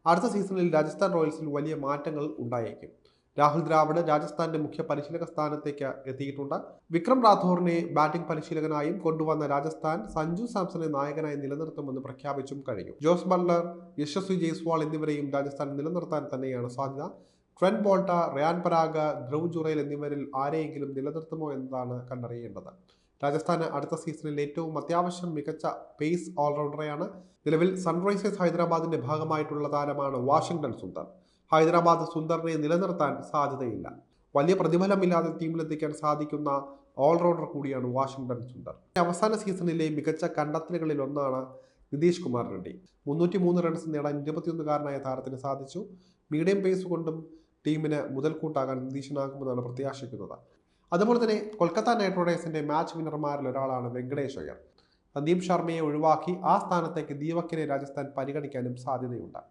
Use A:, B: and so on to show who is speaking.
A: അടുത്ത സീസണിൽ രാജസ്ഥാൻ റോയൽസിൽ വലിയ മാറ്റങ്ങൾ ഉണ്ടായേക്കും. രാഹുൽ ദ്രാവിഡ് രാജസ്ഥാന്റെ മുഖ്യ പരിശീലക സ്ഥാനത്തേക്ക് എത്തിയിട്ടുണ്ട്. വിക്രം റാഥോറിനെ ബാറ്റിംഗ് പരിശീലകനായും കൊണ്ടുവന്ന രാജസ്ഥാൻ സഞ്ജു സാംസണെ നായകനായി നിലനിർത്തുമെന്ന് പ്രഖ്യാപിച്ചും കഴിഞ്ഞു. ജോസ് ബട്ട്ലർ, യശസ്വി ജയ്സ്വാൾ എന്നിവരെയും രാജസ്ഥാൻ നിലനിർത്താൻ തന്നെയാണ് സാധ്യത. ട്രെന്റ് ബോൾട്ട, റയാൻ പരാഗ്, ധ്രുവ് ജുറേൽ എന്നിവരിൽ ആരെയെങ്കിലും നിലനിർത്തുമോ എന്നതാണ് കണ്ടറിയേണ്ടത്. രാജസ്ഥാന് അടുത്ത സീസണിൽ ഏറ്റവും അത്യാവശ്യം മികച്ച പേസ് ഓൾറൗണ്ടറെയാണ്. നിലവിൽ സൺറൈസേഴ്സ് ഹൈദരാബാദിന്റെ ഭാഗമായിട്ടുള്ള താരമാണ് വാഷിംഗ്ടൺ സുന്ദർ. ഹൈദരാബാദ് സുന്ദറിനെ നിലനിർത്താൻ സാധ്യതയില്ല. വലിയ പ്രതിഫലമില്ലാതെ ടീമിലെത്തിക്കാൻ സാധിക്കുന്ന ഓൾറൗണ്ടർ കൂടിയാണ് വാഷിംഗ്ടൺ സുന്ദർ. അവസാന സീസണിലെ മികച്ച കണ്ടെത്തലുകളിൽ ഒന്നാണ് നിതീഷ് കുമാർ റെഡ്ഡി. 303 റൺസ് നേടാൻ 21-കാരനായ താരത്തിന് സാധിച്ചു. മീഡിയം പേസ് കൊണ്ടും ടീമിന് മുതൽക്കൂട്ടാകാൻ നിതീഷിനാകുമെന്നാണ് പ്രത്യാശിക്കുന്നത്. അതുപോലെ തന്നെ കൊൽക്കത്ത നൈറ്റ് റൈഡേഴ്സിന്റെ മാച്ച് വിന്നർമാരിൽ ഒരാളാണ് വെങ്കടേഷ് അയ്യർ. സന്ദീപ് ശർമ്മയെ ഒഴിവാക്കി ആ സ്ഥാനത്തേക്ക് ദീപക്കിനെ രാജസ്ഥാൻ പരിഗണിക്കാനും സാധ്യതയുണ്ട്.